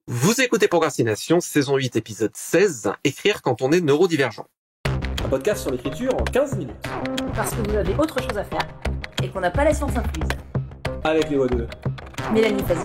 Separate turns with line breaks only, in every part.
Vous écoutez Procrastination, saison 8, épisode 16, écrire quand on est neurodivergent. Un podcast sur l'écriture en 15 minutes.
Parce que vous avez autre chose à faire et qu'on n'a pas la science incluse.
Avec les voix de
Mélanie Fazi,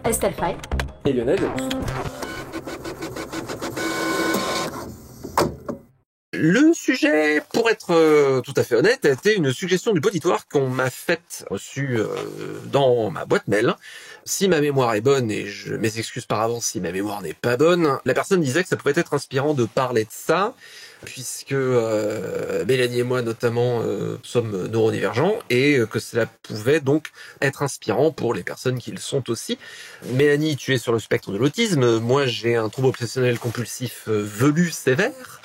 Estelle Fay
et Lionel Delous. Le sujet, pour être tout à fait honnête, a été une suggestion du Poditoire qu'on m'a faite, reçue dans ma boîte mail. Si ma mémoire est bonne, et je m'excuse par avance si ma mémoire n'est pas bonne, la personne disait que ça pouvait être inspirant de parler de ça, puisque Mélanie et moi notamment sommes neurodivergents, et que cela pouvait donc être inspirant pour les personnes qui le sont aussi. Mélanie, tu es sur le spectre de l'autisme, moi j'ai un trouble obsessionnel compulsif velu sévère.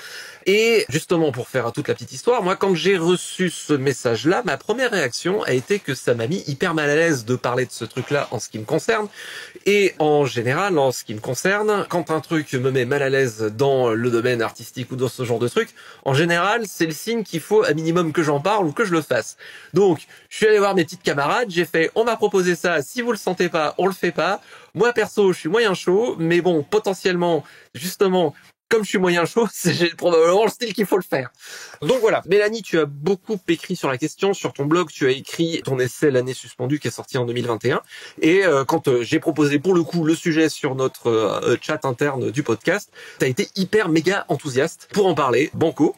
Et justement, pour faire toute la petite histoire, moi, quand j'ai reçu ce message-là, ma première réaction a été que ça m'a mis hyper mal à l'aise de parler de ce truc-là en ce qui me concerne. Et en général, en ce qui me concerne, quand un truc me met mal à l'aise dans le domaine artistique ou dans ce genre de truc, en général, c'est le signe qu'il faut à minimum que j'en parle ou que je le fasse. Donc, je suis allé voir mes petites camarades, j'ai fait, on m'a proposé ça, si vous le sentez pas, on le fait pas. Moi, perso, je suis moyen chaud, mais bon, potentiellement, justement, comme je suis moyen chaud, c'est probablement le style qu'il faut le faire. Donc voilà, Mélanie, tu as beaucoup écrit sur la question, sur ton blog, tu as écrit ton essai L'année suspendue qui est sorti en 2021. Et quand j'ai proposé pour le coup le sujet sur notre chat interne du podcast, tu as été hyper méga enthousiaste pour en parler, banco.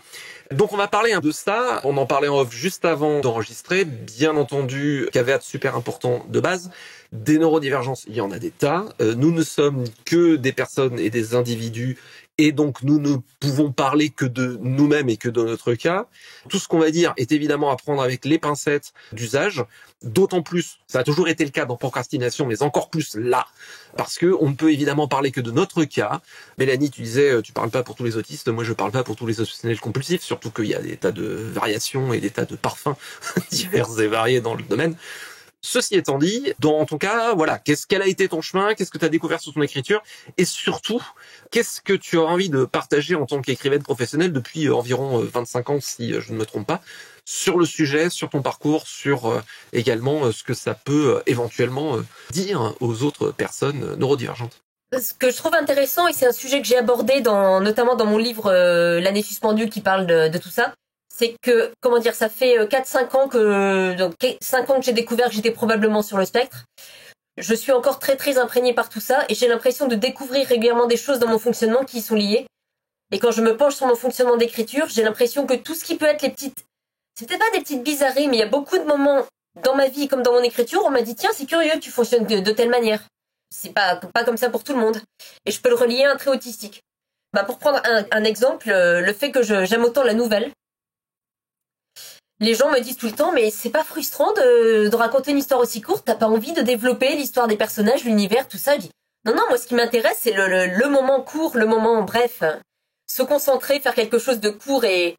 Donc on va parler de ça, on en parlait en off juste avant d'enregistrer, bien entendu, caveat super important de base, des neurodivergences, il y en a des tas, nous ne sommes que des personnes et des individus, et donc nous ne pouvons parler que de nous-mêmes et que de notre cas. Tout ce qu'on va dire est évidemment à prendre avec les pincettes d'usage, d'autant plus, ça a toujours été le cas dans Procrastination, mais encore plus là, parce que on ne peut évidemment parler que de notre cas. Mélanie, tu disais, tu parles pas pour tous les autistes, moi je parle pas pour tous les obsessionnels compulsifs, surtout qu'il y a des tas de variations et des tas de parfums divers et variés dans le domaine. Ceci étant dit, dans ton cas, voilà, quel a été ton chemin, qu'est-ce que tu as découvert sur ton écriture, et surtout, qu'est-ce que tu as envie de partager en tant qu'écrivaine professionnelle depuis environ 25 ans, si je ne me trompe pas, sur le sujet, sur ton parcours, sur également ce que ça peut éventuellement dire aux autres personnes neurodivergentes.
Ce que je trouve intéressant, et c'est un sujet que j'ai abordé notamment dans mon livre L'année suspendue qui parle de tout ça, c'est que, comment dire, ça fait 4-5 ans donc 5 ans que j'ai découvert que j'étais probablement sur le spectre. Je suis encore très très imprégnée par tout ça et j'ai l'impression de découvrir régulièrement des choses dans mon fonctionnement qui y sont liées. Et quand je me penche sur mon fonctionnement d'écriture, j'ai l'impression que tout ce qui peut être c'est peut-être pas des petites bizarreries, mais il y a beaucoup de moments dans ma vie comme dans mon écriture où on m'a dit tiens, c'est curieux, tu fonctionnes de telle manière. C'est pas comme ça pour tout le monde. Et je peux le relier à un trait autistique. Pour prendre un exemple, le fait que j'aime autant la nouvelle. Les gens me disent tout le temps, mais c'est pas frustrant de raconter une histoire aussi courte, t'as pas envie de développer l'histoire des personnages, l'univers, tout ça. Je dis, non, moi ce qui m'intéresse, c'est le moment court, le moment bref. Se concentrer, faire quelque chose de court et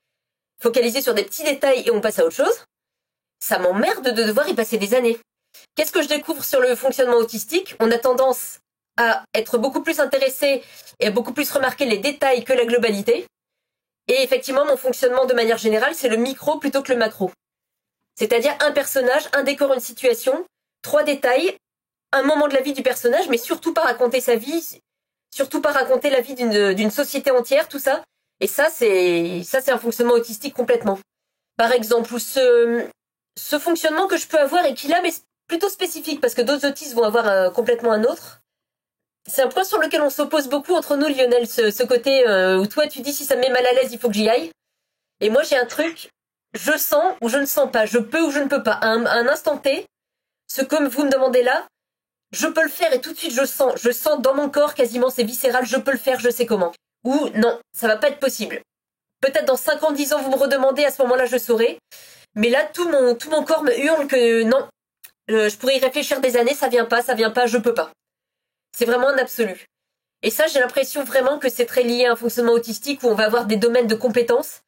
focaliser sur des petits détails et on passe à autre chose. Ça m'emmerde de devoir y passer des années. Qu'est-ce que je découvre sur le fonctionnement autistique ? On a tendance à être beaucoup plus intéressé et à beaucoup plus remarquer les détails que la globalité. Et effectivement, mon fonctionnement de manière générale, c'est le micro plutôt que le macro. C'est-à-dire un personnage, un décor, une situation, 3 détails, un moment de la vie du personnage, mais surtout pas raconter sa vie, surtout pas raconter la vie d'une société entière, tout ça. Et ça, c'est un fonctionnement autistique complètement. Par exemple, ce fonctionnement que je peux avoir et qui là, mais plutôt spécifique, parce que d'autres autistes vont avoir complètement un autre. C'est un point sur lequel on s'oppose beaucoup entre nous, Lionel, ce côté où toi tu dis si ça me met mal à l'aise, il faut que j'y aille. Et moi j'ai un truc, je sens ou je ne sens pas, je peux ou je ne peux pas. À un instant T, ce que vous me demandez là, je peux le faire et tout de suite je sens dans mon corps quasiment, c'est viscéral, je peux le faire, je sais comment. Ou non, ça va pas être possible. Peut-être dans 5 ans, 10 ans, vous me redemandez, à ce moment-là je saurai. Mais là, tout mon corps me hurle que non, je pourrais y réfléchir des années, ça vient pas, je peux pas. C'est vraiment un absolu. Et ça, j'ai l'impression vraiment que c'est très lié à un fonctionnement autistique où on va avoir des domaines de compétences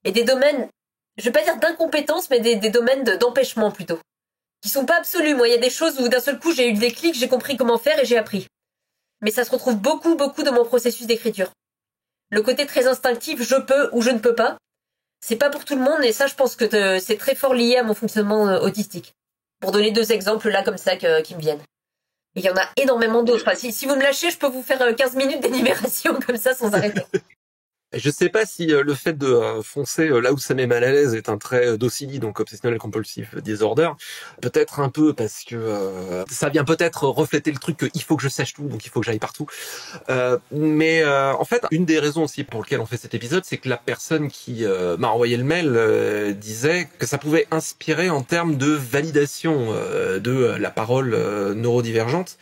et des domaines, je vais pas dire d'incompétence, mais des domaines d'empêchement plutôt, qui sont pas absolus. Moi, il y a des choses où d'un seul coup, j'ai eu des clics, j'ai compris comment faire et j'ai appris. Mais ça se retrouve beaucoup dans mon processus d'écriture. Le côté très instinctif, je peux ou je ne peux pas, c'est pas pour tout le monde et ça, je pense que c'est très fort lié à mon fonctionnement autistique. Pour donner 2 exemples là comme ça qui me viennent. Et il y en a énormément d'autres. Enfin, si vous me lâchez, je peux vous faire 15 minutes d'énumération comme ça sans arrêter.
Je sais pas si le fait de foncer là où ça met mal à l'aise est un trait d'OCD, donc Obsessionnel Compulsive Disorder. Peut-être un peu parce que ça vient peut-être refléter le truc qu'il faut que je sache tout, donc il faut que j'aille partout. Mais en fait, une des raisons aussi pour lesquelles on fait cet épisode, c'est que la personne qui m'a envoyé le mail disait que ça pouvait inspirer en termes de validation de la parole neurodivergente.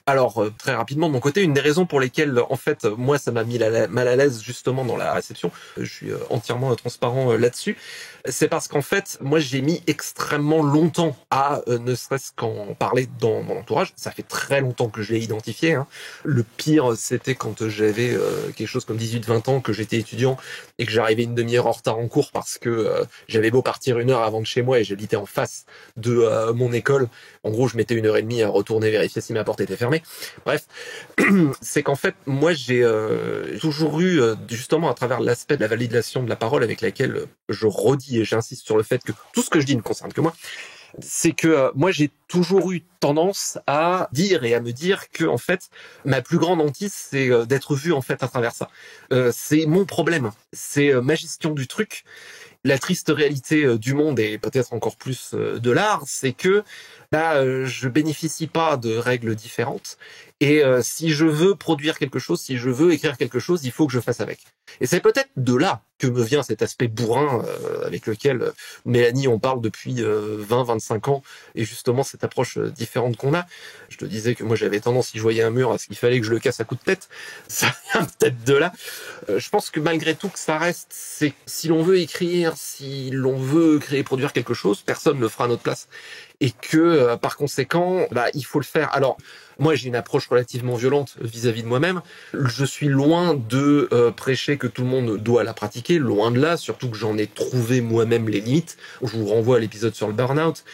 Alors, très rapidement, de mon côté, une des raisons pour lesquelles, en fait, moi, ça m'a mis mal à l'aise, justement, dans la réception, je suis entièrement transparent là-dessus, c'est parce qu'en fait, moi, j'ai mis extrêmement longtemps à ne serait-ce qu'en parler dans mon entourage. Ça fait très longtemps que je l'ai identifié, hein. Le pire, c'était quand j'avais quelque chose comme 18-20 ans, que j'étais étudiant, et que j'arrivais une demi-heure en retard en cours parce que j'avais beau partir 1 heure avant de chez moi, et j'habitais en face de mon école. En gros, je mettais 1h30 à retourner vérifier si ma porte était fermée. Bref, c'est qu'en fait, moi, j'ai toujours eu, justement, à travers l'aspect de la validation de la parole avec laquelle je redis et j'insiste sur le fait que tout ce que je dis ne concerne que moi, c'est que moi, j'ai toujours eu tendance à dire et à me dire que, en fait, ma plus grande hantise, c'est d'être vu, en fait, à travers ça. C'est mon problème. C'est ma gestion du truc. La triste réalité du monde et peut-être encore plus de l'art, c'est que je bénéficie pas de règles différentes. Et si je veux produire quelque chose, si je veux écrire quelque chose, il faut que je fasse avec. Et c'est peut-être de là que me vient cet aspect bourrin avec lequel Mélanie, on parle depuis 20-25 ans, et justement cette approche différente qu'on a. Je te disais que moi j'avais tendance, si je voyais un mur, à ce qu'il fallait que je le casse à coups de tête. Ça vient peut-être de là. Je pense que malgré tout que ça reste, c'est si l'on veut écrire, si l'on veut créer, produire quelque chose, personne ne le fera à notre place. Et que par conséquent, il faut le faire. Alors, moi, j'ai une approche relativement violente vis-à-vis de moi-même. Je suis loin de prêcher que tout le monde doit la pratiquer, loin de là, surtout que j'en ai trouvé moi-même les limites. Je vous renvoie à l'épisode sur le burn-out.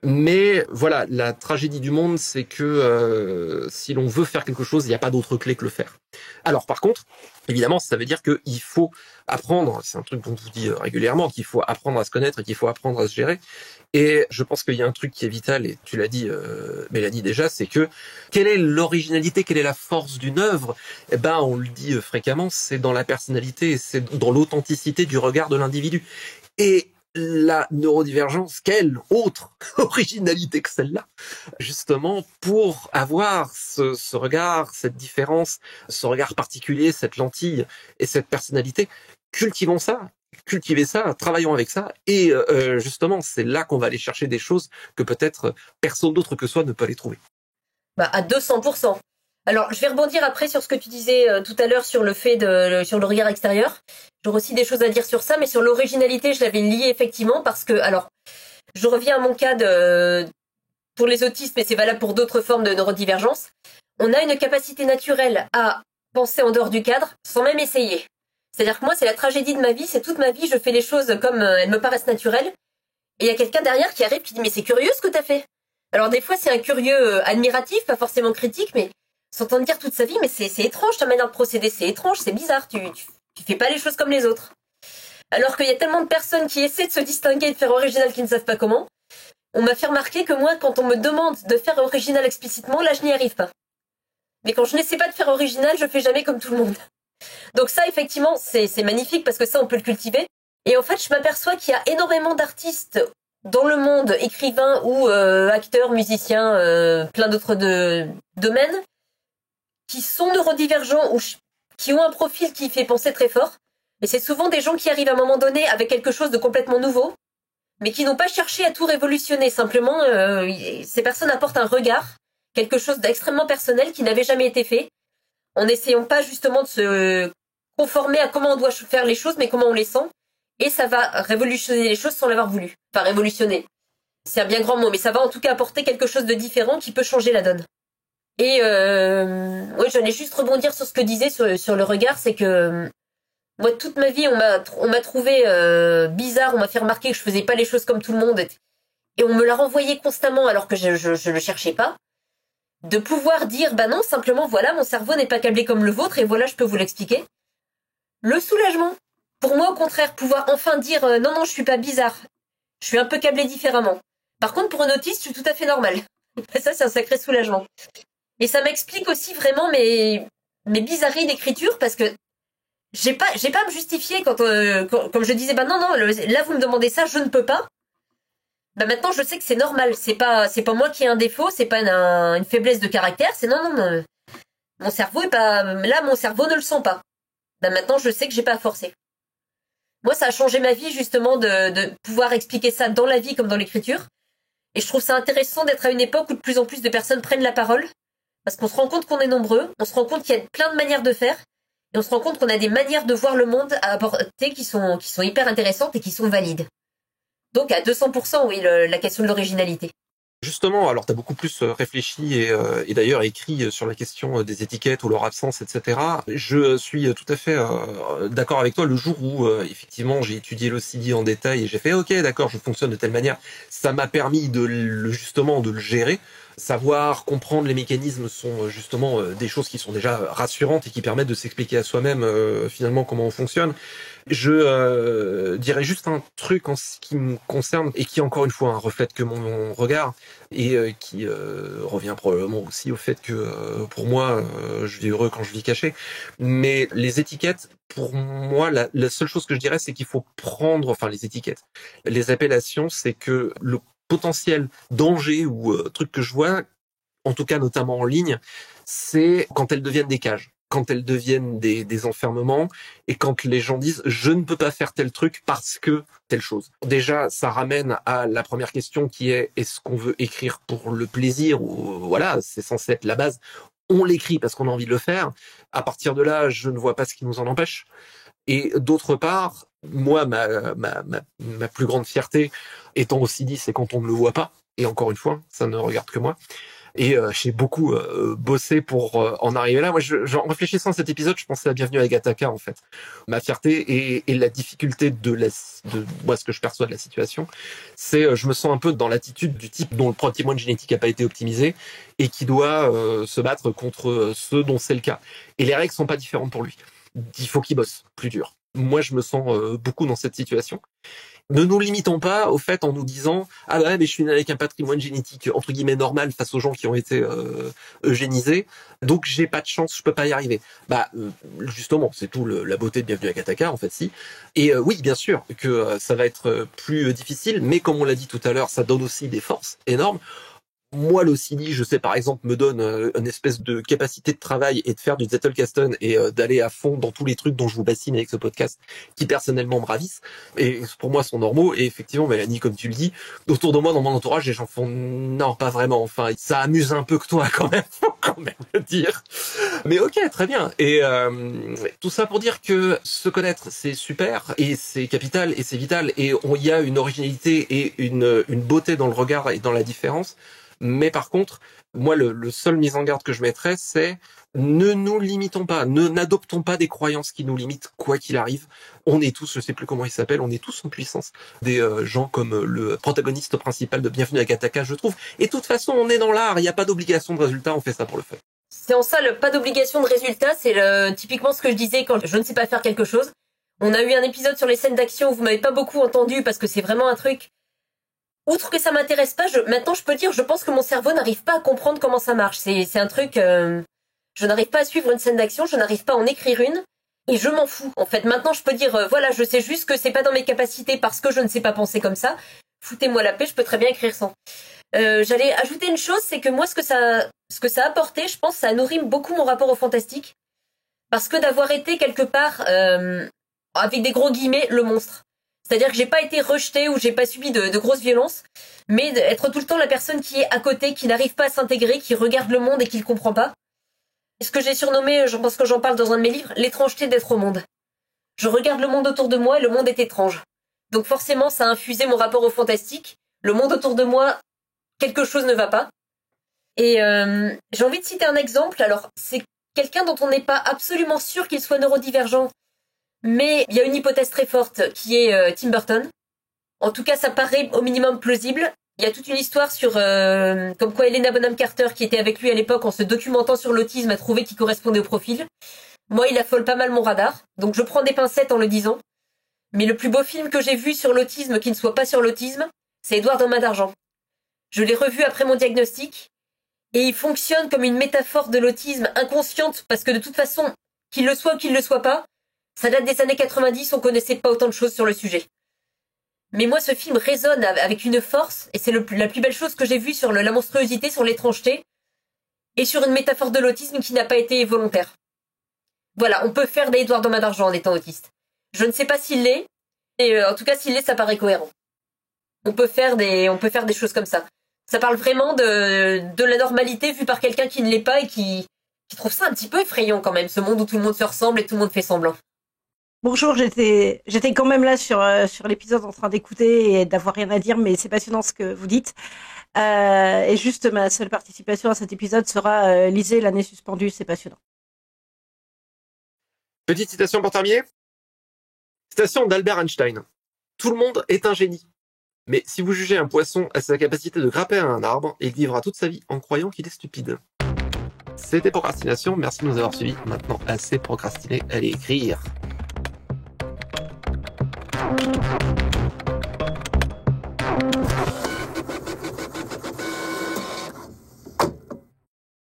Mais voilà, la tragédie du monde, c'est que si l'on veut faire quelque chose, il n'y a pas d'autre clé que le faire. Alors par contre, évidemment, ça veut dire qu'il faut apprendre, c'est un truc qu'on vous dit régulièrement, qu'il faut apprendre à se connaître et qu'il faut apprendre à se gérer. Et je pense qu'il y a un truc qui est vital, et tu l'as dit, Mélanie, déjà, c'est que quelle est l'originalité, quelle est la force d'une œuvre? Eh ben, on le dit fréquemment, c'est dans la personnalité, c'est dans l'authenticité du regard de l'individu. Et la neurodivergence, quelle autre originalité que celle-là, justement, pour avoir ce regard, cette différence, ce regard particulier, cette lentille et cette personnalité. Cultivons ça, cultivez ça, travaillons avec ça, et justement, c'est là qu'on va aller chercher des choses que peut-être personne d'autre que soi ne peut aller trouver.
À 200%. Alors, je vais rebondir après sur ce que tu disais tout à l'heure sur le fait sur le regard extérieur. J'aurais aussi des choses à dire sur ça, mais sur l'originalité, je l'avais lié effectivement parce que, alors, je reviens à mon cas pour les autistes, mais c'est valable pour d'autres formes de neurodivergence. On a une capacité naturelle à penser en dehors du cadre sans même essayer. C'est-à-dire que moi, c'est la tragédie de ma vie, c'est toute ma vie, je fais les choses comme elles me paraissent naturelles. Et il y a quelqu'un derrière qui arrive qui dit « Mais c'est curieux ce que t'as fait !» Alors des fois, c'est un curieux admiratif, pas forcément critique, mais s'entendre dire toute sa vie « Mais c'est étrange ta manière de procéder, c'est étrange, c'est bizarre, tu fais pas les choses comme les autres. » Alors qu'il y a tellement de personnes qui essaient de se distinguer et de faire original qui ne savent pas comment. On m'a fait remarquer que moi, quand on me demande de faire original explicitement, là, je n'y arrive pas. Mais quand je n'essaie pas de faire original, je fais jamais comme tout le monde. Donc ça, effectivement, c'est magnifique parce que ça, on peut le cultiver. Et en fait, je m'aperçois qu'il y a énormément d'artistes dans le monde, écrivains ou acteurs, musiciens, plein d'autres domaines, qui sont neurodivergents ou qui ont un profil qui fait penser très fort. Et c'est souvent des gens qui arrivent à un moment donné avec quelque chose de complètement nouveau, mais qui n'ont pas cherché à tout révolutionner. Simplement, ces personnes apportent un regard, quelque chose d'extrêmement personnel qui n'avait jamais été fait, en n'essayant pas justement de se conformer à comment on doit faire les choses, mais comment on les sent. Et ça va révolutionner les choses sans l'avoir voulu. Enfin, révolutionner. C'est un bien grand mot, mais ça va en tout cas apporter quelque chose de différent qui peut changer la donne. Et oui, j'allais juste rebondir sur ce que disait sur le regard, c'est que moi, toute ma vie, on m'a trouvé bizarre, on m'a fait remarquer que je faisais pas les choses comme tout le monde. Et on me l'a renvoyé constamment alors que je le cherchais pas. De pouvoir dire, non, simplement, voilà, mon cerveau n'est pas câblé comme le vôtre et voilà, je peux vous l'expliquer. Le soulagement. Pour moi, au contraire, pouvoir enfin dire, non, je suis pas bizarre. Je suis un peu câblé différemment. Par contre, pour un autiste, je suis tout à fait normal. Ça, c'est un sacré soulagement. Et ça m'explique aussi vraiment mes bizarreries d'écriture, parce que j'ai pas à me justifier quand comme je disais, bah non, là vous me demandez ça, je ne peux pas. Bah maintenant je sais que c'est normal, c'est pas moi qui ai un défaut, c'est pas une faiblesse de caractère, c'est non, mon cerveau est pas, là mon cerveau ne le sent pas. Bah maintenant je sais que j'ai pas à forcer. Moi ça a changé ma vie justement de pouvoir expliquer ça dans la vie comme dans l'écriture. Et je trouve ça intéressant d'être à une époque où de plus en plus de personnes prennent la parole, parce qu'on se rend compte qu'on est nombreux, on se rend compte qu'il y a plein de manières de faire, et on se rend compte qu'on a des manières de voir le monde à apporter qui sont hyper intéressantes et qui sont valides. Donc à 200%, oui, la question de l'originalité.
Justement, alors tu as beaucoup plus réfléchi et d'ailleurs écrit sur la question des étiquettes ou leur absence, etc. Je suis tout à fait d'accord avec toi. Le jour où effectivement j'ai étudié l'OCD en détail et j'ai fait ok, d'accord, je fonctionne de telle manière, ça m'a permis justement de le gérer. Savoir comprendre les mécanismes sont justement des choses qui sont déjà rassurantes et qui permettent de s'expliquer à soi-même finalement comment on fonctionne. Je dirais juste un truc en ce qui me concerne et qui encore une fois reflète que mon regard et qui revient probablement aussi au fait que pour moi je vis heureux quand je vis caché. Mais les étiquettes, pour moi, la seule chose que je dirais, c'est qu'il faut prendre, enfin les étiquettes, les appellations, c'est que le potentiel danger ou truc que je vois, en tout cas notamment en ligne, c'est quand elles deviennent des cages, quand elles deviennent des enfermements et quand les gens disent je ne peux pas faire tel truc parce que telle chose. Déjà, ça ramène à la première question qui est-ce qu'on veut écrire pour le plaisir ou voilà, c'est censé être la base. On l'écrit parce qu'on a envie de le faire. À partir de là, je ne vois pas ce qui nous en empêche. Et d'autre part, moi, ma plus grande fierté étant aussi dit, c'est quand on ne le voit pas. Et encore une fois, ça ne regarde que moi. Et j'ai beaucoup bossé pour en arriver là. Moi, en réfléchissant à cet épisode, je pensais à Bienvenue à Gattaca, en fait. Ma fierté et la difficulté de moi, ce que je perçois de la situation, c'est je me sens un peu dans l'attitude du type dont le patrimoine génétique n'a pas été optimisé et qui doit se battre contre ceux dont c'est le cas. Et les règles sont pas différentes pour lui. Il faut qu'il bosse plus dur. Moi, je me sens beaucoup dans cette situation. Ne nous limitons pas au fait en nous disant ah bah mais je suis né avec un patrimoine génétique entre guillemets normal face aux gens qui ont été eugénisés, donc j'ai pas de chance, je peux pas y arriver. Bah justement, c'est tout la beauté de Bienvenue à Gattaca en fait si. Et oui, bien sûr que ça va être plus difficile, mais comme on l'a dit tout à l'heure, ça donne aussi des forces énormes. Moi, l'OCD, je sais par exemple, me donne une espèce de capacité de travail et de faire du Zettelkasten et d'aller à fond dans tous les trucs dont je vous bassine avec ce podcast, qui personnellement me ravissent et pour moi sont normaux. Et effectivement, Mélanie, comme tu le dis, autour de moi, dans mon entourage, les gens font non, pas vraiment. Enfin, ça amuse un peu que toi quand même, faut quand même le dire. Mais ok, très bien. Et tout ça pour dire que se connaître, c'est super et c'est capital et c'est vital et il y a une originalité et une beauté dans le regard et dans la différence. Mais par contre, moi, le seul mise en garde que je mettrais, c'est ne nous limitons pas, n'adoptons pas des croyances qui nous limitent, quoi qu'il arrive. On est tous, je sais plus comment il s'appelle, on est tous en puissance. Des gens comme le protagoniste principal de Bienvenue à Gattaca, je trouve. Et de toute façon, on est dans l'art, il n'y a pas d'obligation de résultat, on fait ça pour le fun.
C'est en ça, pas d'obligation de résultat, c'est typiquement ce que je disais quand je ne sais pas faire quelque chose. On a eu un épisode sur les scènes d'action où vous m'avez pas beaucoup entendu parce que c'est vraiment un truc. Outre que ça m'intéresse pas, maintenant je peux dire, je pense que mon cerveau n'arrive pas à comprendre comment ça marche. C'est un truc, je n'arrive pas à suivre une scène d'action, je n'arrive pas à en écrire une, et je m'en fous. En fait, maintenant je peux dire, voilà, je sais juste que c'est pas dans mes capacités parce que je ne sais pas penser comme ça. Foutez-moi la paix, je peux très bien écrire sans. J'allais ajouter une chose, c'est que moi, ce que ça a apporté, je pense, ça a nourri beaucoup mon rapport au fantastique. Parce que d'avoir été quelque part, avec des gros guillemets, le monstre. C'est-à-dire que j'ai pas été rejetée ou j'ai pas subi de grosses violences, mais être tout le temps la personne qui est à côté, qui n'arrive pas à s'intégrer, qui regarde le monde et qui le comprend pas. Ce que j'ai surnommé, je pense que j'en parle dans un de mes livres, l'étrangeté d'être au monde. Je regarde le monde autour de moi et le monde est étrange. Donc forcément, ça a infusé mon rapport au fantastique. Le monde autour de moi, quelque chose ne va pas. Et j'ai envie de citer un exemple. Alors, c'est quelqu'un dont on n'est pas absolument sûr qu'il soit neurodivergent. Mais il y a une hypothèse très forte qui est Tim Burton. En tout cas, ça paraît au minimum plausible. Il y a toute une histoire sur comme quoi Helena Bonham Carter, qui était avec lui à l'époque en se documentant sur l'autisme, a trouvé qu'il correspondait au profil. Moi, il affole pas mal mon radar, donc je prends des pincettes en le disant. Mais le plus beau film que j'ai vu sur l'autisme qui ne soit pas sur l'autisme, c'est Édouard dans Main d'argent. Je l'ai revu après mon diagnostic, et il fonctionne comme une métaphore de l'autisme inconsciente, parce que de toute façon, qu'il le soit ou qu'il le soit pas, ça date des années 90, on connaissait pas autant de choses sur le sujet. Mais moi, ce film résonne avec une force, et c'est la plus belle chose que j'ai vue sur la monstruosité, sur l'étrangeté, et sur une métaphore de l'autisme qui n'a pas été volontaire. Voilà, on peut faire des Édouard Domain d'argent en étant autiste. Je ne sais pas s'il l'est, et en tout cas, s'il l'est, ça paraît cohérent. On peut faire des choses comme ça. Ça parle vraiment de la normalité vue par quelqu'un qui ne l'est pas et qui trouve ça un petit peu effrayant quand même, ce monde où tout le monde se ressemble et tout le monde fait semblant.
Bonjour, j'étais quand même là sur l'épisode en train d'écouter et d'avoir rien à dire, mais c'est passionnant ce que vous dites. Et juste ma seule participation à cet épisode sera lisez L'année suspendue, c'est passionnant.
Petite citation pour terminer. Citation d'Albert Einstein. Tout le monde est un génie. Mais si vous jugez un poisson à sa capacité de grimper à un arbre, il vivra toute sa vie en croyant qu'il est stupide. C'était Procrastination, merci de nous avoir suivis. Maintenant, assez procrastiné, allez écrire.